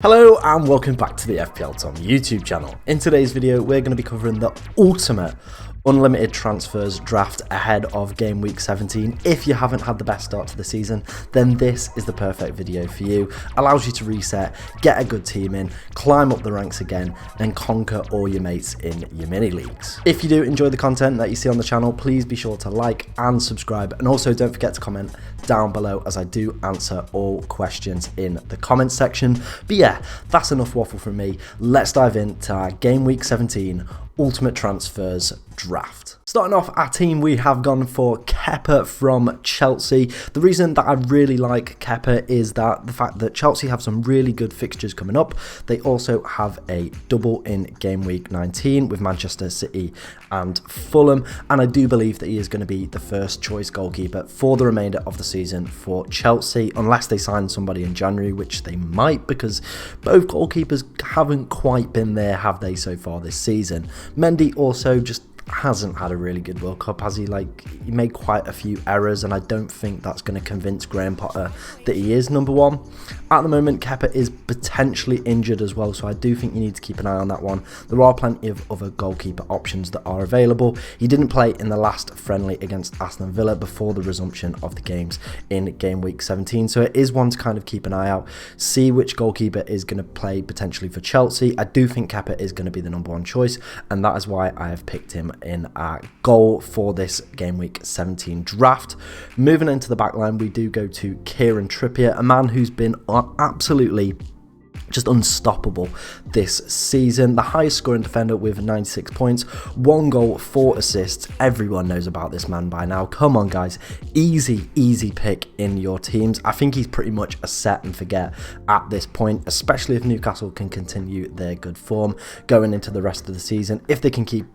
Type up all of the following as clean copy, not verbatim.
Hello and welcome back to the FPL Tom YouTube channel. In today's video we're going to be covering the ultimate unlimited transfers draft ahead of game week 17. If you haven't had the best start to the season, then this is the perfect video for you. Allows you to reset, get a good team in, climb up the ranks again and conquer all your mates in your mini leagues. If you do enjoy the content that you see on the channel, please be sure to like and subscribe, and also don't forget to comment down below as I do answer all questions in the comments section. But yeah, that's enough waffle from me. Let's dive into our game week 17 ultimate transfers draft. Starting off our team, we have gone for Kepa from Chelsea. The reason that I really like Kepa is that the fact that Chelsea have some really good fixtures coming up. They also have a double in game week 19 with Manchester City and Fulham, and I do believe that he is going to be the first choice goalkeeper for the remainder of the season for Chelsea, unless they sign somebody in January, which they might, because both goalkeepers haven't quite been there, have they, so far this season. Mendy also just hasn't had a really good World Cup, has he? He made quite a few errors, and I don't think that's going to convince Graham Potter that he is number one. At the moment, Kepa is potentially injured as well, so I do think you need to keep an eye on that one. There are plenty of other goalkeeper options that are available. He didn't play in the last friendly against Aston Villa before the resumption of the games in game week 17, so it is one to kind of keep an eye out, see which goalkeeper is going to play potentially for Chelsea. I do think Kepa is going to be the number one choice, and that is why I have picked him in our goal for this game week 17 draft. Moving into the back line, we do go to Kieran Trippier, a man who's been absolutely just unstoppable this season. The highest scoring defender with 96 points, 1 goal, 4 assists. Everyone knows about this man by now. Come on guys, easy pick in your teams. I think he's pretty much a set and forget at this point, especially if Newcastle can continue their good form going into the rest of the season. If they can keep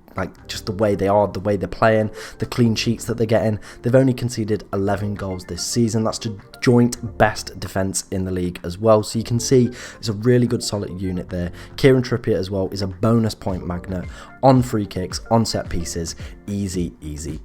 just the way they are, the way they're playing, the clean sheets that they're getting. They've only conceded 11 goals this season. That's the joint best defence in the league as well. So you can see it's a really good solid unit there. Kieran Trippier as well is a bonus point magnet on free kicks, on set pieces. Easy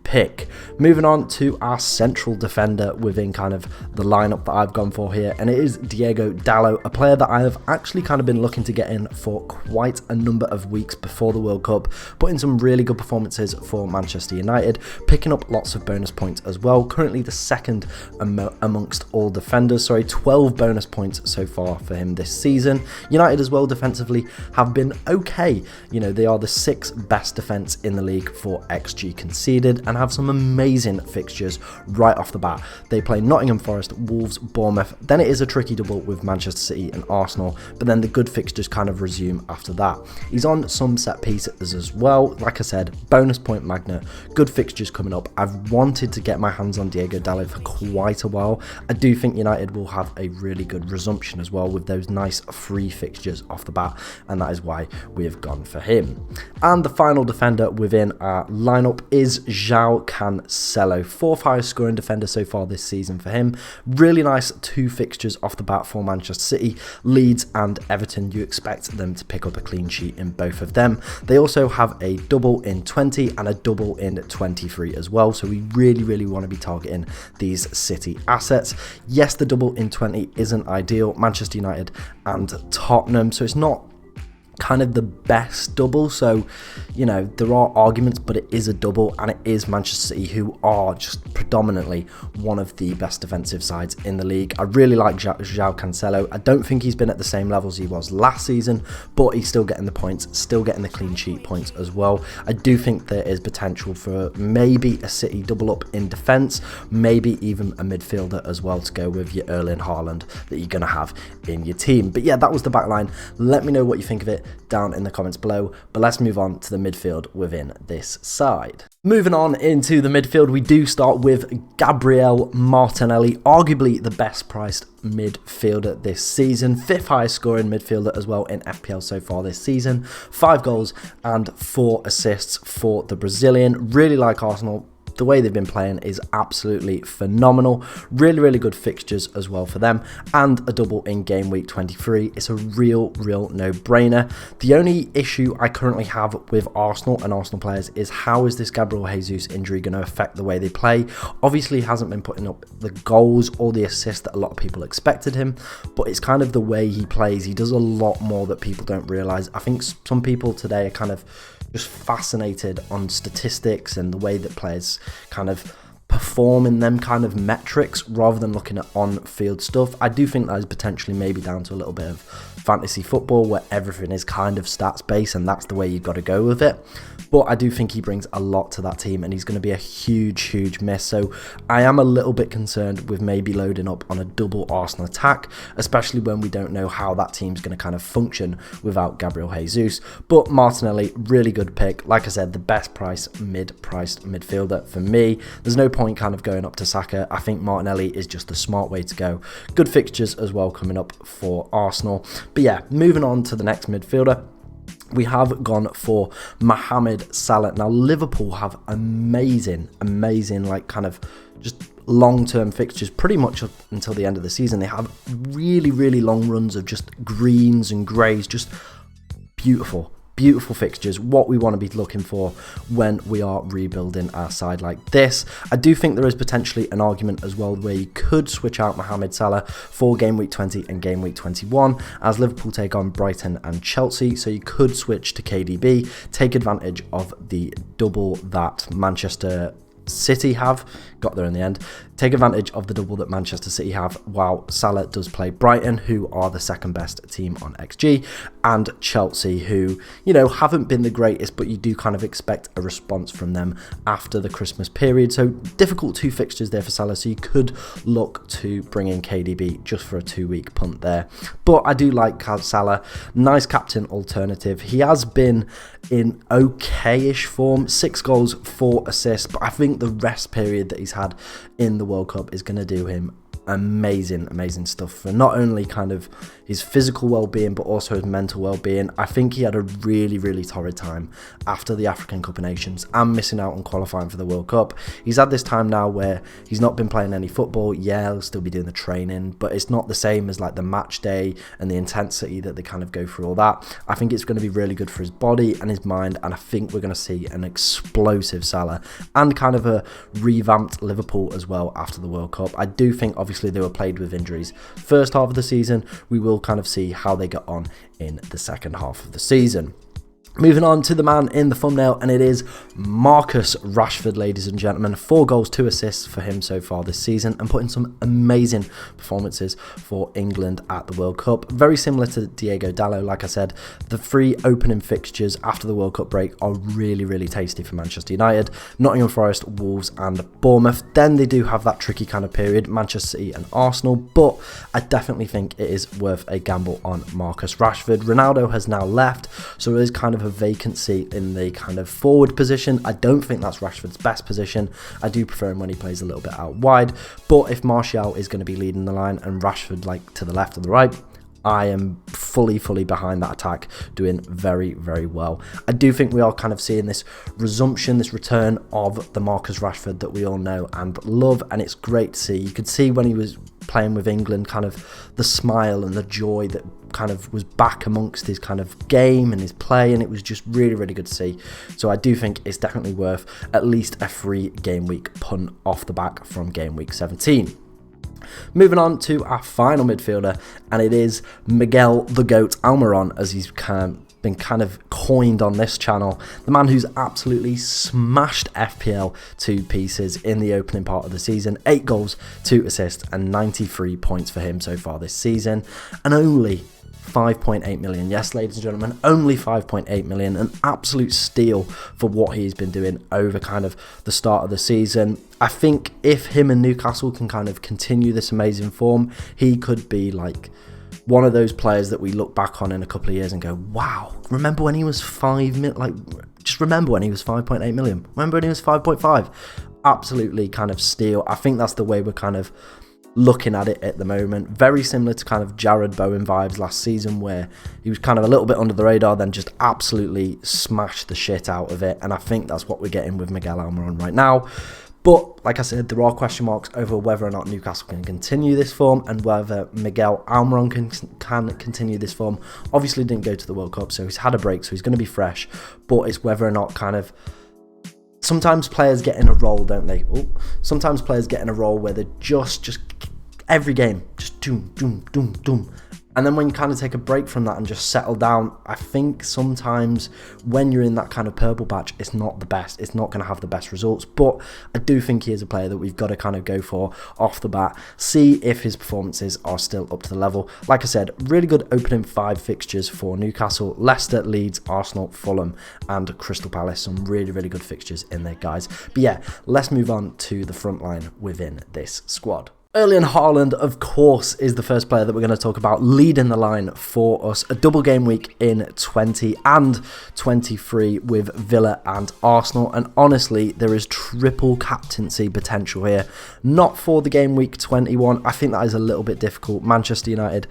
pick. Moving on to our central defender within kind of the lineup that I've gone for here, and it is Diego Dalot, a player that I have actually kind of been looking to get in for quite a number of weeks before the World Cup, putting some really good performances for Manchester United, picking up lots of bonus points as well. Currently the second amongst all defenders, 12 bonus points so far for him this season. United as well defensively have been okay. You know, they are the 6th best defence in the league for XG conceded and have some amazing fixtures right off the bat. They play Nottingham Forest, Wolves, Bournemouth, then it is a tricky double with Manchester City and Arsenal, but then the good fixtures kind of resume after that. He's on some set pieces as well. Like I said, bonus point magnet, good fixtures coming up. I've wanted to get my hands on Diego Dalot for quite a while. I do think United will have a really good resumption as well with those nice free fixtures off the bat, and that is why we have gone for him. And the final defender within our lineup is João Cancelo, 4th highest scoring defender so far this season for him. Really nice 2 fixtures off the bat for Manchester City, Leeds and Everton. You expect them to pick up a clean sheet in both of them. They also have a double in 20 and a double in 23 as well, so we really want to be targeting these City assets. Yes, the double in 20 isn't ideal, Manchester United and Tottenham, so it's not kind of the best double, so you know there are arguments, but it is a double and it is Manchester City, who are just predominantly one of the best defensive sides in the league. I really like João Cancelo. I don't think he's been at the same levels he was last season, but he's still getting the points, still getting the clean sheet points as well. I do think there is potential for maybe a City double up in defence, maybe even a midfielder as well to go with your Erling Haaland that you're going to have in your team. But yeah, that was the back line. Let me know what you think of it down in the comments below, but let's move on to the midfield within this side. Moving on into the midfield, we do start with Gabriel Martinelli, arguably the best priced midfielder this season, 5th highest scoring midfielder as well in FPL so far this season, 5 goals and 4 assists for the Brazilian. Really like Arsenal. the way they've been playing is absolutely phenomenal. Really, really good fixtures as well for them, and a double in game week 23. It's a real no-brainer. The only issue I currently have with Arsenal and Arsenal players is how is this Gabriel Jesus injury going to affect the way they play? Obviously, he hasn't been putting up the goals or the assists that a lot of people expected him, but it's kind of the way he plays. He does a lot more that people don't realise. I think some people today are kind of just fascinated on statistics and the way that players kind of perform in them kind of metrics rather than looking at on-field stuff. I do think that is potentially maybe down to a little bit of fantasy football where everything is kind of stats based and that's the way you've got to go with it. But I do think he brings a lot to that team and he's going to be a huge miss. So I am a little bit concerned with maybe loading up on a double Arsenal attack, especially when we don't know how that team's going to kind of function without Gabriel Jesus. But Martinelli, really good pick. Like I said, the best priced midfielder for me. There's no point kind of going up to Saka. I think Martinelli is just the smart way to go. Good fixtures as well coming up for Arsenal. But yeah, moving on to the next midfielder. We have gone for Mohamed Salah. Now, Liverpool have amazing, like kind of just long-term fixtures pretty much up until the end of the season. They have really long runs of just greens and greys, just beautiful fixtures, what we want to be looking for when we are rebuilding our side like this. I do think there is potentially an argument as well where you could switch out Mohamed Salah for game week 20 and game week 21 as Liverpool take on Brighton and Chelsea, so you could switch to KDB, take advantage of the double that Manchester City have, got there in the end, take advantage of the double that Manchester City have while Salah does play Brighton, who are the second best team on XG, and Chelsea, who, you know, haven't been the greatest, but you do kind of expect a response from them after the Christmas period. So difficult two fixtures there for Salah, so you could look to bring in KDB just for a 2-week punt there. But I do like Salah, nice captain alternative. He has been in okay-ish form, 6 goals, 4 assists, but I think the rest period that he's had in the World Cup is going to do him amazing stuff for not only kind of his physical well-being but also his mental well-being. I think he had a really torrid time after the African Cup of Nations and missing out on qualifying for the World Cup. He's had this time now where he's not been playing any football. Yeah, he'll still be doing the training, but it's not the same as like the match day and the intensity that they kind of go through all that. I think it's going to be really good for his body and his mind, and I think we're going to see an explosive Salah and kind of a revamped Liverpool as well after the World Cup. I do think obviously they were plagued with injuries first half of the season. We will kind of see how they get on in the second half of the season. Moving on to the man in the thumbnail, and it is Marcus Rashford, ladies and gentlemen. 4 goals, 2 assists for him so far this season, and putting some amazing performances for England at the World Cup. Very similar to Diego Dalot, like I said. The 3 opening fixtures after the World Cup break are really tasty for Manchester United. Nottingham Forest, Wolves and Bournemouth. Then they do have that tricky kind of period, Manchester City and Arsenal, but I definitely think it is worth a gamble on Marcus Rashford. Ronaldo has now left, so it is kind of a vacancy in the kind of forward position. I don't think that's Rashford's best position. I do prefer him when he plays a little bit out wide, but if Martial is going to be leading the line and Rashford like to the left or the right, I am fully behind that attack, doing very well. I do think we are kind of seeing this resumption, this return of the Marcus Rashford that we all know and love, and it's great to see. You could see when he was playing with England, kind of the smile and the joy that kind of was back amongst his kind of game and his play, and it was just really good to see. So I do think it's definitely worth at least a free game week punt off the back from game week 17. Moving on to our final midfielder, and it is Miguel the Goat Almiron, as he's been kind of coined on this channel. The man who's absolutely smashed FPL to pieces in the opening part of the season. 8 goals, 2 assists and 93 points for him so far this season, and only 5.8 million. Yes, ladies and gentlemen, only 5.8 million. An absolute steal for what he's been doing over kind of the start of the season. I think if him and Newcastle can kind of continue this amazing form, he could be like one of those players that we look back on in a couple of years and go, wow, remember when he was 5 million? Like, just remember when he was 5.8 million. Remember when he was 5.5? Absolutely kind of steal. I think that's the way we're kind of looking at it at the moment. Very similar to kind of Jared Bowen vibes last season, where he was kind of a little bit under the radar, then just absolutely smashed the shit out of it. And I think that's what we're getting with Miguel Almiron right now. But like I said, there are question marks over whether or not Newcastle can continue this form and whether Miguel Almiron can continue this form. Obviously didn't go to the World Cup, so he's had a break, so he's going to be fresh. But it's whether or not kind of... Sometimes players get in a role, don't they? Sometimes players get in a role where they're just every game, just doom, doom, doom, doom. And then when you kind of take a break from that and just settle down, I think sometimes when you're in that kind of purple patch, it's not the best. It's not going to have the best results. But I do think he is a player that we've got to kind of go for off the bat, see if his performances are still up to the level. Like I said, really good opening 5 fixtures for Newcastle: Leicester, Leeds, Arsenal, Fulham and Crystal Palace. Some really, really good fixtures in there, guys. But yeah, let's move on to the front line within this squad. Erling Haaland, of course, is the first player that we're going to talk about, leading the line for us. A double game week in 20 and 23 with Villa and Arsenal. And honestly, there is triple captaincy potential here. Not for the game week 21. I think that is a little bit difficult. Manchester United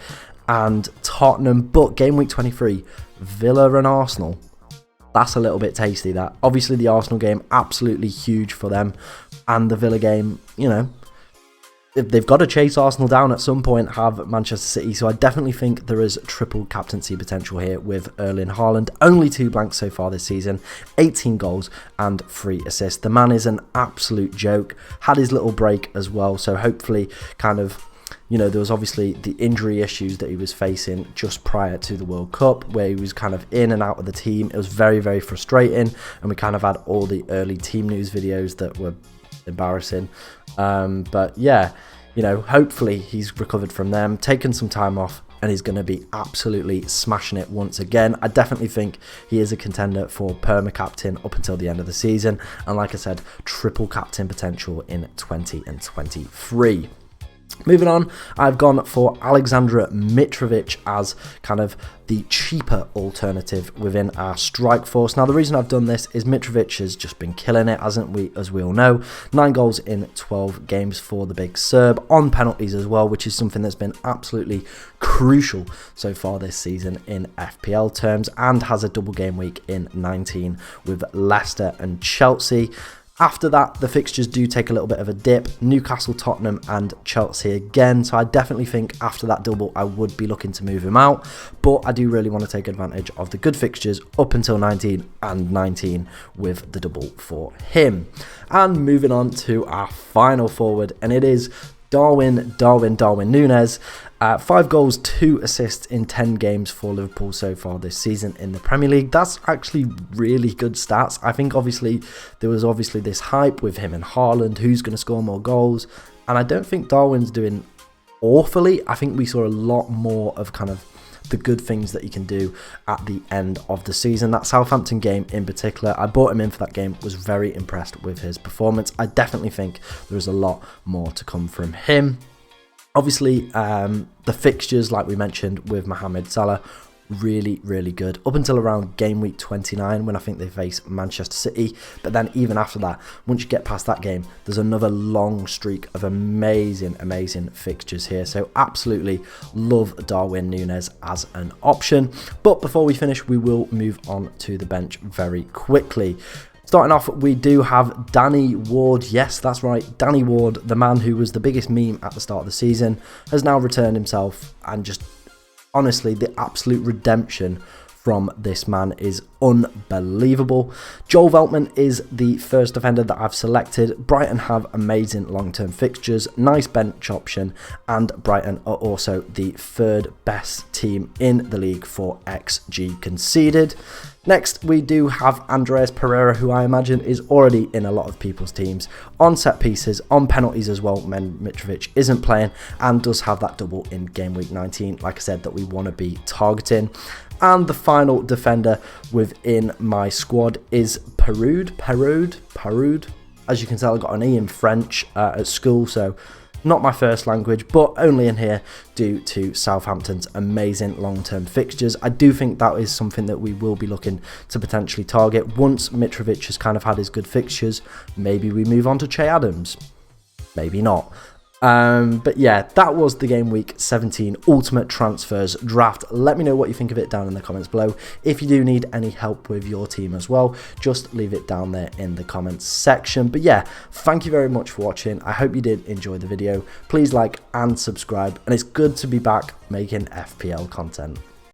and Tottenham. But game week 23, Villa and Arsenal. That's a little bit tasty, that. Obviously, the Arsenal game, absolutely huge for them. And the Villa game, you know, they've got to chase Arsenal down at some point, have Manchester City. So I definitely think there is triple captaincy potential here with Erling Haaland. Only 2 blanks so far this season, 18 goals and 3 assists. The man is an absolute joke. Had his little break as well. So hopefully kind of, you know, there was obviously the injury issues that he was facing just prior to the World Cup, where he was kind of in and out of the team. It was very, very frustrating. And we kind of had all the early team news videos that were embarrassing. But yeah, you know, hopefully he's recovered from them, taken some time off, and he's going to be absolutely smashing it once again. I definitely think he is a contender for perma captain up until the end of the season. And like I said, triple captain potential in 20 and 23. Moving on, I've gone for Alexander Mitrovic as kind of the cheaper alternative within our strike force. Now, the reason I've done this is Mitrovic has just been killing it, hasn't we? As we all know, 9 goals in 12 games for the big Serb, on penalties as well, which is something that's been absolutely crucial so far this season in FPL terms, and has a double game week in 19 with Leicester and Chelsea. After that, the fixtures do take a little bit of a dip. Newcastle, Tottenham and Chelsea again. So I definitely think after that double, I would be looking to move him out. But I do really want to take advantage of the good fixtures up until 19 and 19 with the double for him. And moving on to our final forward, and it is Darwin Núñez. 5 goals, 2 assists in 10 games for Liverpool so far this season in the Premier League. That's actually really good stats. I think obviously there was this hype with him and Haaland, who's going to score more goals. And I don't think Darwin's doing awfully. I think we saw a lot more of kind of the good things that he can do at the end of the season. That Southampton game in particular, I bought him in for that game, was very impressed with his performance. I definitely think there is a lot more to come from him. Obviously, the fixtures, like we mentioned with Mohamed Salah, really, really good. Up until around game week 29, when I think they face Manchester City. But then even after that, once you get past that game, there's another long streak of amazing fixtures here. So absolutely love Darwin Núñez as an option. But before we finish, we will move on to the bench very quickly. Starting off, we do have Danny Ward. Yes, that's right. Danny Ward, the man who was the biggest meme at the start of the season, has now returned himself, and just honestly, the absolute redemption from this man is unbelievable. Joel Veltman is the first defender that I've selected. Brighton have amazing long-term fixtures, nice bench option, and Brighton are also the 3rd best team in the league for XG conceded. Next, we do have Andreas Pereira, who I imagine is already in a lot of people's teams, on set pieces, on penalties as well, when Mitrovic isn't playing, and does have that double in game week 19, like I said, that we want to be targeting. And the final defender within my squad is Perraud. As you can tell, I got an E in French at school, so not my first language, but only in here due to Southampton's amazing long-term fixtures. I do think that is something that we will be looking to potentially target once Mitrovic has kind of had his good fixtures. Maybe we move on to Che Adams, maybe not. But yeah, that was the Game Week 17 Ultimate Transfers draft. Let me know what you think of it down in the comments below. If you do need any help with your team as well, just leave it down there in the comments section. But yeah, thank you very much for watching. I hope you did enjoy the video. Please like and subscribe, and it's good to be back making FPL content.